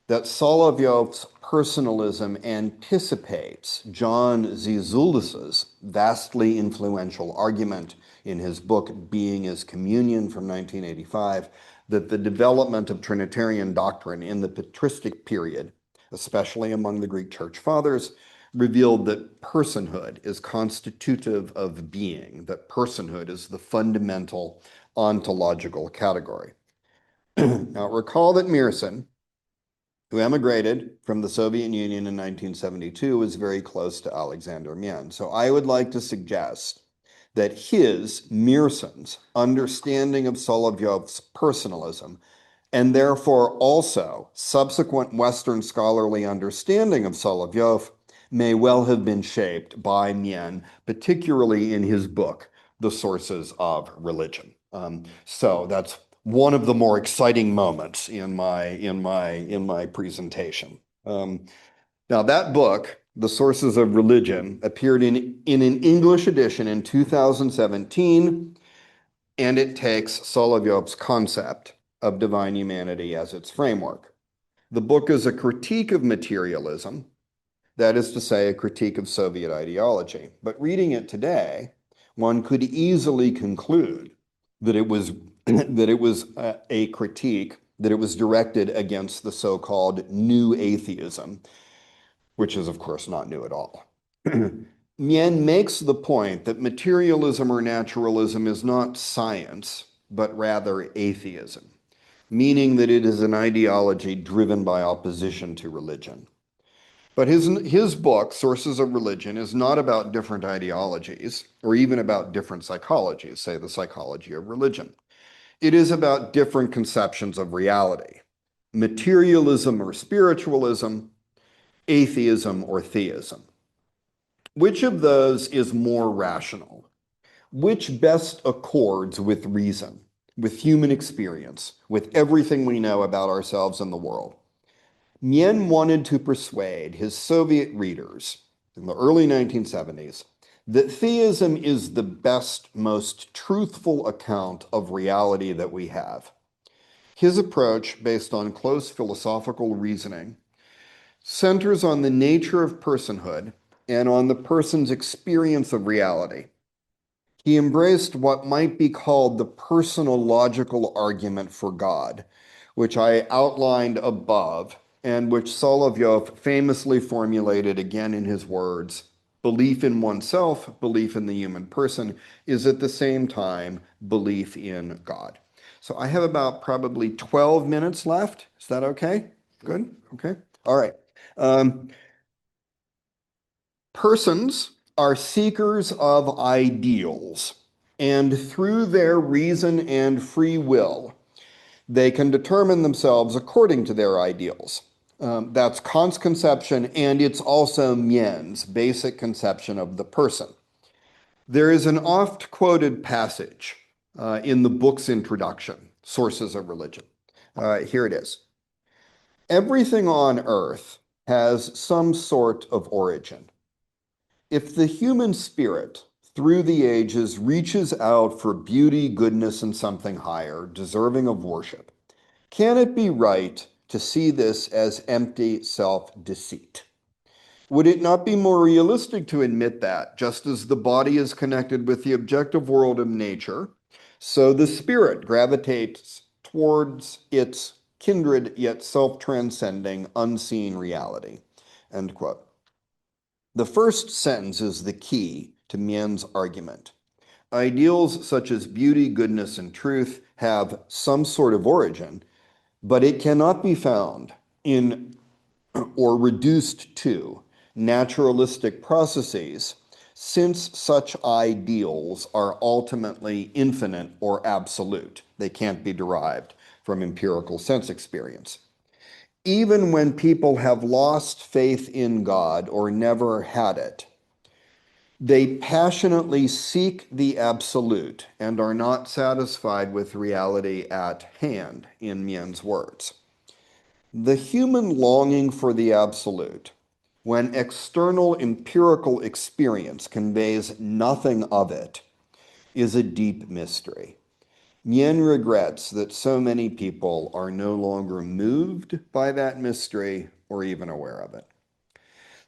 that Solovyov's personalism anticipates John Zizulis's vastly influential argument in his book Being is Communion from 1985, that the development of Trinitarian doctrine in the patristic period, especially among the Greek Church Fathers, revealed that personhood is constitutive of being, that personhood is the fundamental ontological category. Now, recall that Mearson, who emigrated from the Soviet Union in 1972, was very close to Aleksandr Mien. So I would like to suggest that Mearson's understanding of Solovyov's personalism, and therefore also subsequent Western scholarly understanding of Solovyov, may well have been shaped by Mien, particularly in his book, The Sources of Religion. So that's one of the more exciting moments in my presentation. Now that book, The Sources of Religion, appeared in an English edition in 2017, and it takes Solovyov's concept of divine humanity as its framework. The book is a critique of materialism, that is to say, a critique of Soviet ideology. But reading it today, one could easily conclude that it was a critique, that it was directed against the so-called new atheism, which is of course not new at all. Mien makes the point that materialism or naturalism is not science, but rather atheism, meaning that it is an ideology driven by opposition to religion. But his book, Sources of Religion, is not about different ideologies or even about different psychologies, say the psychology of religion. It is about different conceptions of reality, materialism or spiritualism, atheism or theism. Which of those is more rational? Which best accords with reason, with human experience, with everything we know about ourselves and the world? Mien wanted to persuade his Soviet readers in the early 1970s that theism is the best, most truthful account of reality that we have. His approach, based on close philosophical reasoning, centers on the nature of personhood and on the person's experience of reality. He embraced what might be called the personal logical argument for God, which I outlined above, and which Solovyov famously formulated again in his words: belief in oneself, belief in the human person, is at the same time belief in God. So I have about probably 12 minutes left. Is that okay? Good? Okay. All right. Persons are seekers of ideals, and through their reason and free will, they can determine themselves according to their ideals. That's Kant's conception, and it's also Mien's basic conception of the person. There is an oft-quoted passage in the book's introduction, Sources of Religion. Here it is. Everything on earth has some sort of origin. If the human spirit, through the ages, reaches out for beauty, goodness, and something higher, deserving of worship, can it be right to see this as empty self-deceit? Would it not be more realistic to admit that, just as the body is connected with the objective world of nature, so the spirit gravitates towards its kindred yet self-transcending unseen reality? End quote. The first sentence is the key to Mien's argument. Ideals such as beauty, goodness, and truth have some sort of origin, but it cannot be found in or reduced to naturalistic processes, since such ideals are ultimately infinite or absolute. They can't be derived from empirical sense experience. even when people have lost faith in God or never had it, they passionately seek the absolute and are not satisfied with reality at hand, in Mien's words. The human longing for the absolute, when external empirical experience conveys nothing of it, is a deep mystery. Mien regrets that so many people are no longer moved by that mystery or even aware of it.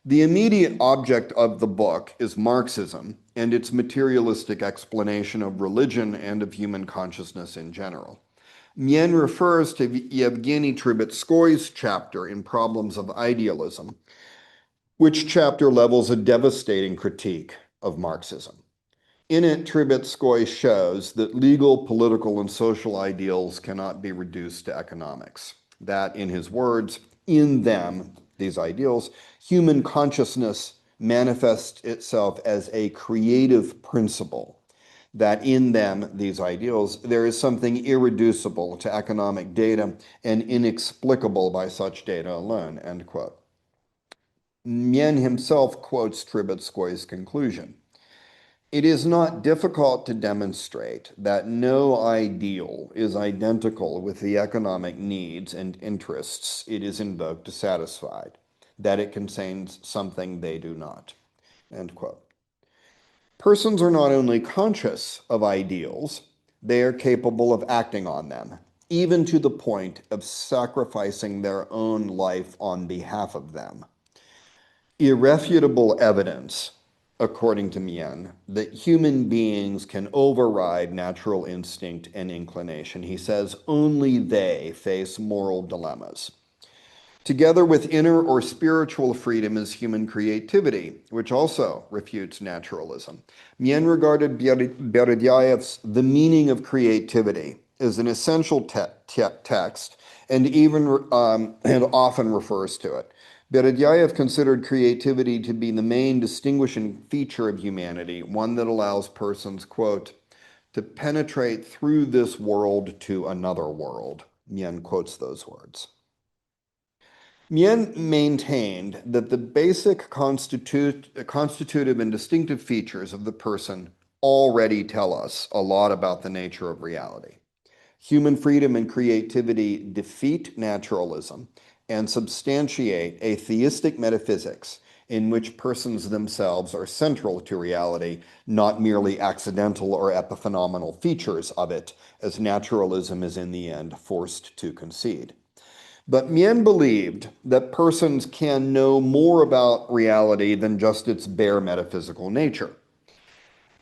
The immediate object of the book is Marxism and its materialistic explanation of religion and of human consciousness in general. Mien refers to Yevgeny Trubetskoy's chapter in Problems of Idealism, which chapter levels a devastating critique of Marxism. In it, Trubetskoy shows that legal, political, and social ideals cannot be reduced to economics. That, in his words, in them, these ideals, human consciousness manifests itself as a creative principle. That in them, these ideals, there is something irreducible to economic data and inexplicable by such data alone, end quote. Mien himself quotes Trubetskoy's conclusion. It is not difficult to demonstrate that no ideal is identical with the economic needs and interests it is invoked to satisfy, that it contains something they do not, end quote. Persons are not only conscious of ideals, they are capable of acting on them, even to the point of sacrificing their own life on behalf of them. Irrefutable evidence, according to Mien, that human beings can override natural instinct and inclination. He says only they face moral dilemmas. Together with inner or spiritual freedom is human creativity, which also refutes naturalism. Mien regarded Berdyayev's The Meaning of Creativity as an essential text and often refers to it. Beredyayev considered creativity to be the main distinguishing feature of humanity, one that allows persons, quote, to penetrate through this world to another world. Mien quotes those words. Mien maintained that the basic constitutive and distinctive features of the person already tell us a lot about the nature of reality. Human freedom and creativity defeat naturalism and substantiate a theistic metaphysics in which persons themselves are central to reality, not merely accidental or epiphenomenal features of it, as naturalism is in the end forced to concede. But Mien believed that persons can know more about reality than just its bare metaphysical nature.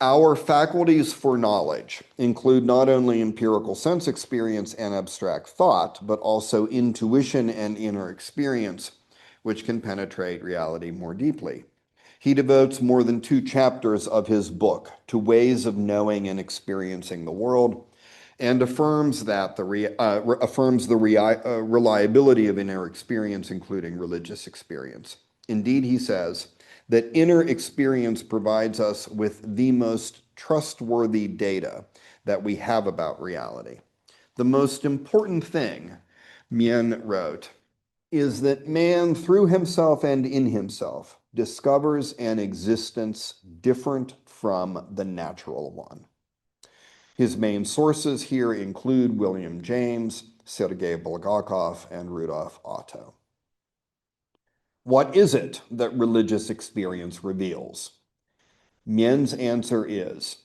Our faculties for knowledge include not only empirical sense experience and abstract thought, but also intuition and inner experience, which can penetrate reality more deeply. He devotes more than 2 chapters of his book to ways of knowing and experiencing the world, and affirms the reliability of inner experience, including religious experience. Indeed, he says that inner experience provides us with the most trustworthy data that we have about reality. The most important thing, Mien wrote, is that man, through himself and in himself, discovers an existence different from the natural one. His main sources here include William James, Sergei Bulgakov, and Rudolf Otto. What is it that religious experience reveals? Mien's answer is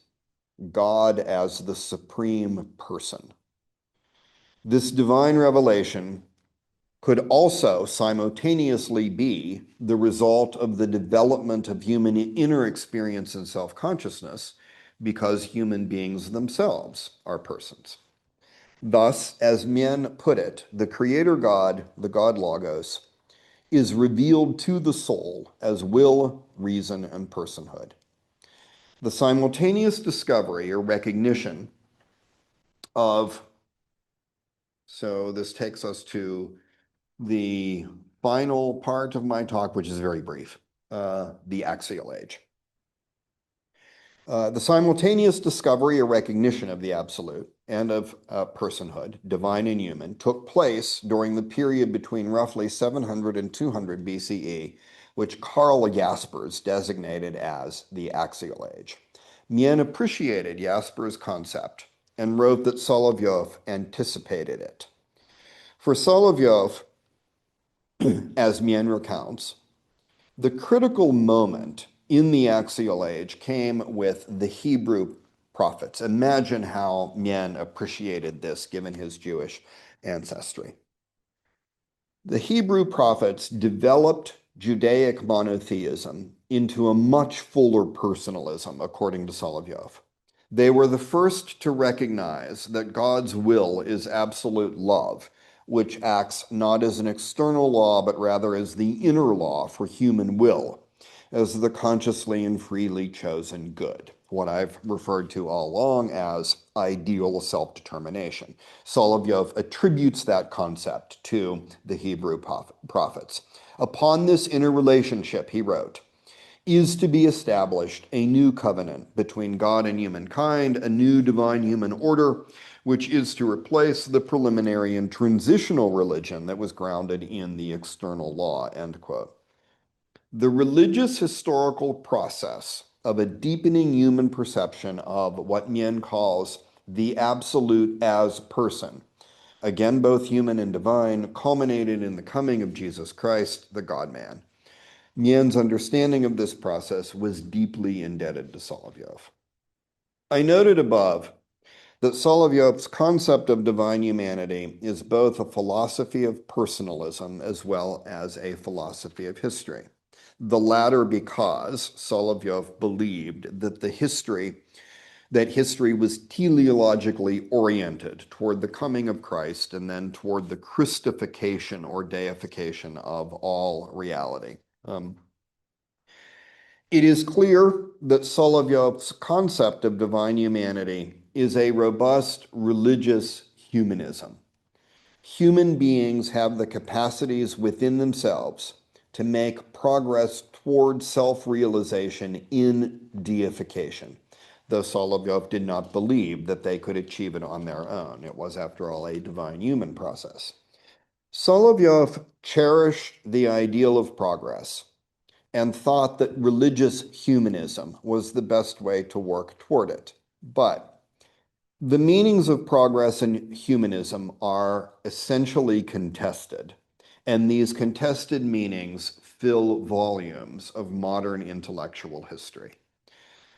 God as the supreme person. This divine revelation could also simultaneously be the result of the development of human inner experience and self-consciousness, because human beings themselves are persons. Thus, as Mien put it, the creator God, the God Logos, is revealed to the soul as will, reason, and personhood. The simultaneous discovery or recognition of, so this takes us to the final part of my talk, which is very brief, the axial age. The simultaneous discovery or recognition of the absolute and of personhood, divine and human, took place during the period between roughly 700 and 200 BCE, which Karl Jaspers designated as the Axial Age. Mien appreciated Jaspers' concept and wrote that Solovyov anticipated it. For Solovyov, as Mien recounts, the critical moment in the Axial Age came with the Hebrew prophets. Imagine how Mien appreciated this given his Jewish ancestry. The Hebrew prophets developed Judaic monotheism into a much fuller personalism, according to Solovyov. They were the first to recognize that God's will is absolute love, which acts not as an external law, but rather as the inner law for human will, as the consciously and freely chosen good, what I've referred to all along as ideal self-determination. Solovyov attributes that concept to the Hebrew prophets. Upon this inner relationship, he wrote, is to be established a new covenant between God and humankind, a new divine human order, which is to replace the preliminary and transitional religion that was grounded in the external law, end quote. The religious historical process of a deepening human perception of what Mien calls the absolute as person, again both human and divine, culminated in the coming of Jesus Christ, the God-man. Mien's understanding of this process was deeply indebted to Solovyov. I noted above that Solovyov's concept of divine humanity is both a philosophy of personalism as well as a philosophy of history. The latter because Solovyov believed that history was teleologically oriented toward the coming of Christ and then toward the Christification or deification of all reality. It is clear that Solovyov's concept of divine humanity is a robust religious humanism. Human beings have the capacities within themselves to make progress toward self-realization in deification, though Solovyov did not believe that they could achieve it on their own. It was, after all, a divine human process. Solovyov cherished the ideal of progress and thought that religious humanism was the best way to work toward it. But the meanings of progress and humanism are essentially contested, and these contested meanings fill volumes of modern intellectual history.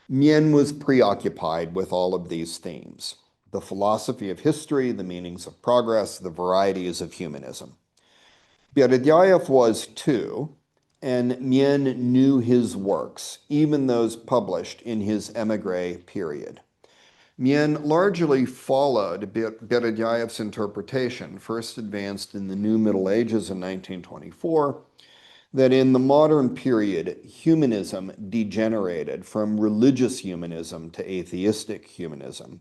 Mien was preoccupied with all of these themes: the philosophy of history, the meanings of progress, the varieties of humanism. Berdiaev was too, and Mien knew his works, even those published in his émigré period. Mien largely followed Berdiaev's interpretation, first advanced in the New Middle Ages in 1924, that in the modern period, humanism degenerated from religious humanism to atheistic humanism,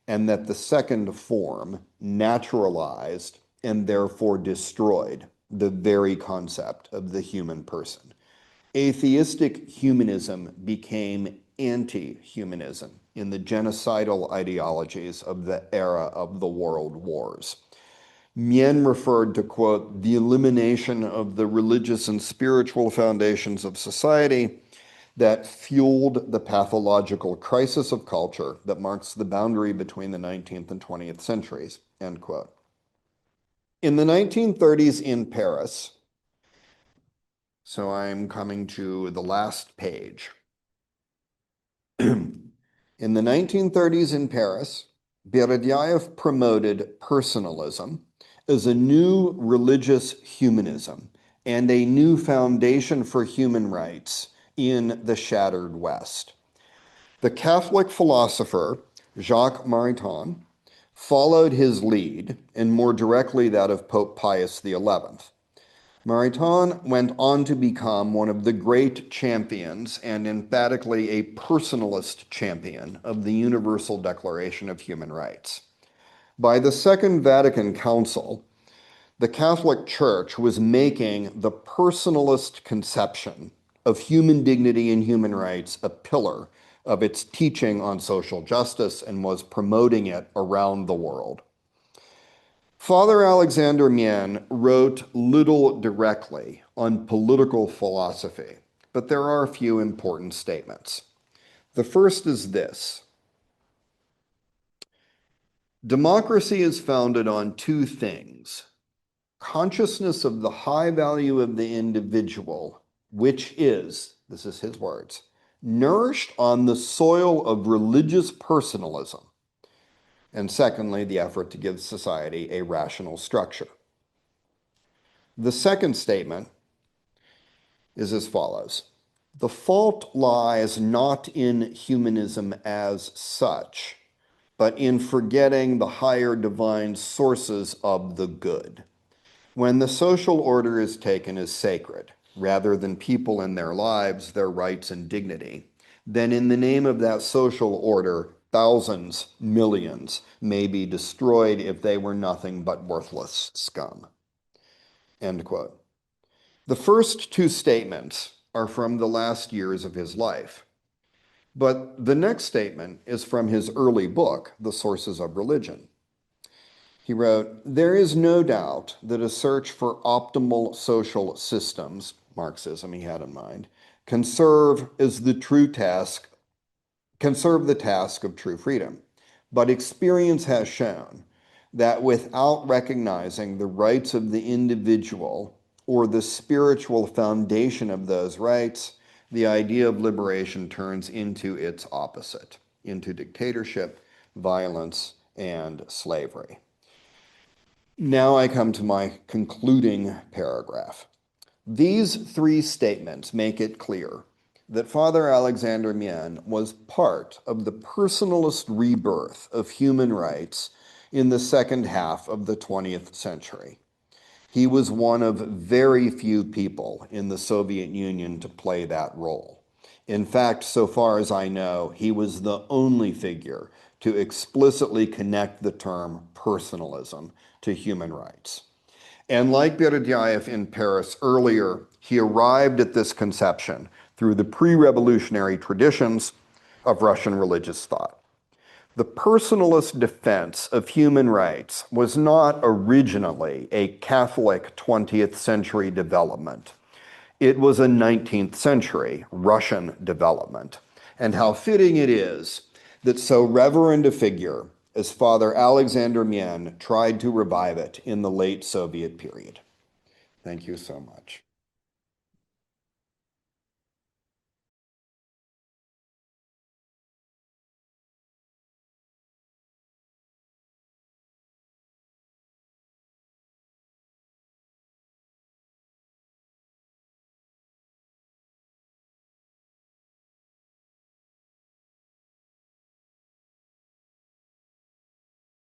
and that the second form naturalized and therefore destroyed the very concept of the human person. Atheistic humanism became anti-humanism in the genocidal ideologies of the era of the world wars. Mien referred to, quote, the elimination of the religious and spiritual foundations of society that fueled the pathological crisis of culture that marks the boundary between the 19th and 20th centuries, end quote. In the 1930s in Paris, so I'm coming to the last page. In the 1930s in Paris, Berdiaev promoted personalism as a new religious humanism and a new foundation for human rights in the shattered West. The Catholic philosopher Jacques Maritain followed his lead, and more directly that of Pope Pius XI. Maritain went on to become one of the great champions and emphatically a personalist champion of the Universal Declaration of Human Rights. By the Second Vatican Council, the Catholic Church was making the personalist conception of human dignity and human rights a pillar of its teaching on social justice and was promoting it around the world. Father Aleksandr Mien wrote little directly on political philosophy, but there are a few important statements. The first is this: democracy is founded on two things: consciousness of the high value of the individual, which is, this is his words, nourished on the soil of religious personalism, and secondly, the effort to give society a rational structure. The second statement is as follows: the fault lies not in humanism as such, but in forgetting the higher divine sources of the good. When the social order is taken as sacred, rather than people and their lives, their rights and dignity, then in the name of that social order, thousands, millions may be destroyed if they were nothing but worthless scum. End quote. The first two statements are from the last years of his life, but the next statement is from his early book, The Sources of Religion. He wrote, "There is no doubt that a search for optimal social systems," Marxism he had in mind, can serve the task of true freedom. But experience has shown that without recognizing the rights of the individual or the spiritual foundation of those rights, the idea of liberation turns into its opposite, into dictatorship, violence, and slavery. Now I come to my concluding paragraph. These three statements make it clear that Father Aleksandr Mien was part of the personalist rebirth of human rights in the second half of the 20th century. He was one of very few people in the Soviet Union to play that role. In fact, so far as I know, he was the only figure to explicitly connect the term personalism to human rights. And like Berdyaev in Paris earlier, he arrived at this conception through the pre-revolutionary traditions of Russian religious thought. The personalist defense of human rights was not originally a Catholic 20th century development. It was a 19th century Russian development. And how fitting it is that so reverend a figure as Father Aleksandr Mien tried to revive it in the late Soviet period. Thank you so much.